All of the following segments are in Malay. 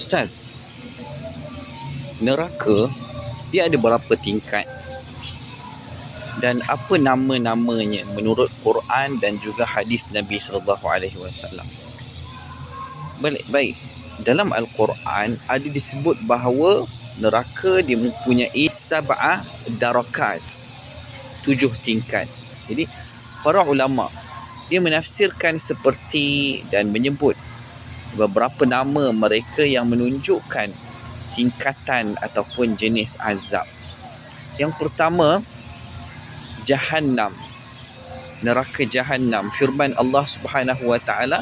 Ustaz, neraka dia ada berapa tingkat dan apa nama-namanya menurut Quran dan juga hadis Nabi sallallahu alaihi wasallam? Baik. Dalam Al-Quran ada disebut bahawa neraka dia mempunyai sab'ah darakat, 7 tingkat. Jadi para ulama dia menafsirkan seperti dan menyebut beberapa nama mereka yang menunjukkan tingkatan ataupun jenis azab. Yang pertama, Jahannam, neraka Jahannam. Firman Allah Subhanahu wa taala,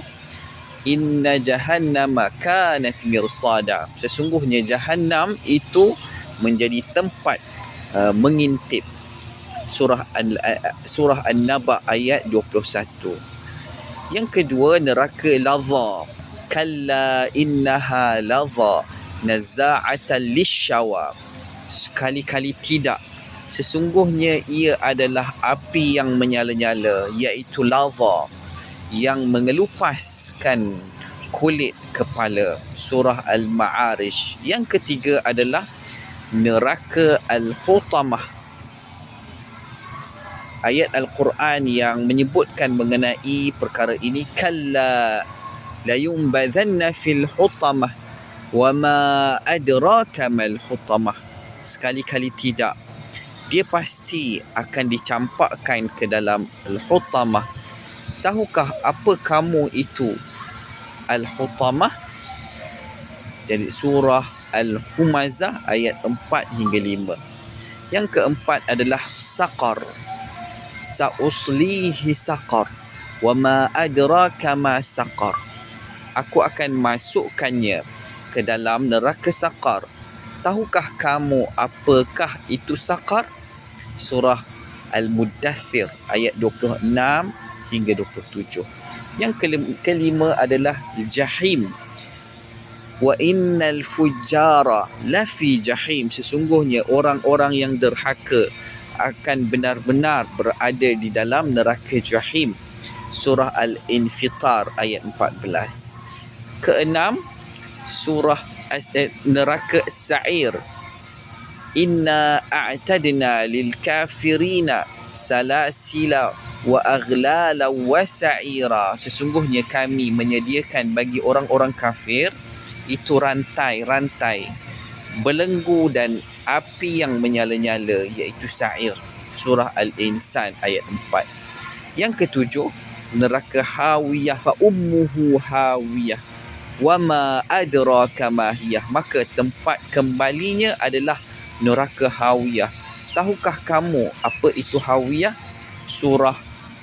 Inna jahannama kanat mirsada. Sesungguhnya Jahannam itu menjadi tempat mengintip. Surah An-Naba ayat 21. Yang kedua, neraka Laza. Kalla innaha laza nazza'atan lishawa. Sekali-kali tidak, sesungguhnya ia adalah api yang menyala-nyala, iaitu lava yang mengelupaskan kulit kepala. Surah Al-Ma'arij. Yang ketiga adalah neraka Al-Hutamah. Ayat Al-Quran yang menyebutkan mengenai perkara ini, kalla la yumbazanna fil hutamah wa ma adraka mal hutamah. Sekali-kali tidak, dia pasti akan dicampakkan ke dalam Al-Hutamah. Tahukah apa kamu itu Al-Hutamah? Jadi surah Al-Humazah ayat 4 hingga 5. Yang keempat adalah Saqar. Sa'uslihi saqar wa ma adraka ma saqar. Aku akan masukkannya ke dalam neraka Saqar. Tahukah kamu apakah itu Saqar? Surah Al-Muddathir ayat 26 hingga 27. Yang kelima adalah Jahim. Wa innal fujjara lafi jahim. Sesungguhnya orang-orang yang derhaka akan benar-benar berada di dalam neraka Jahim. Surah Al-Infitar ayat 14. Keenam, surah neraka Sa'ir. Inna a'tadna lil kafirina salasila wa aghlala wa sa'ira. Sesungguhnya kami menyediakan bagi orang-orang kafir itu rantai-rantai, belenggu dan api yang menyala-nyala, iaitu Sa'ir. Surah Al-Insan ayat 4. Yang ketujuh, neraka Hawiyah. Fa ummuhu hawiyah wa ma adraka ma hiyah. Maka tempat kembalinya adalah neraka Hawiyah. Tahukah kamu apa itu Hawiyah? Surah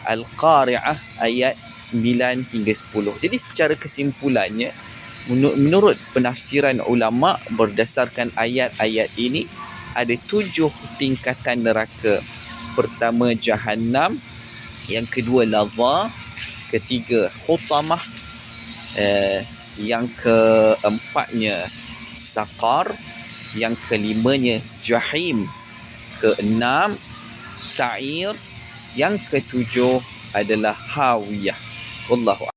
Al-Qari'ah ayat 9 hingga 10. Jadi secara kesimpulannya, menurut penafsiran ulama berdasarkan ayat-ayat ini, ada 7 tingkatan neraka. Pertama Jahannam, yang kedua Lava, ketiga Hutamah, yang keempatnya Saqar, yang kelimanya Jahim, keenam Sa'ir, yang ketujuh adalah Hawiyah. Wallahu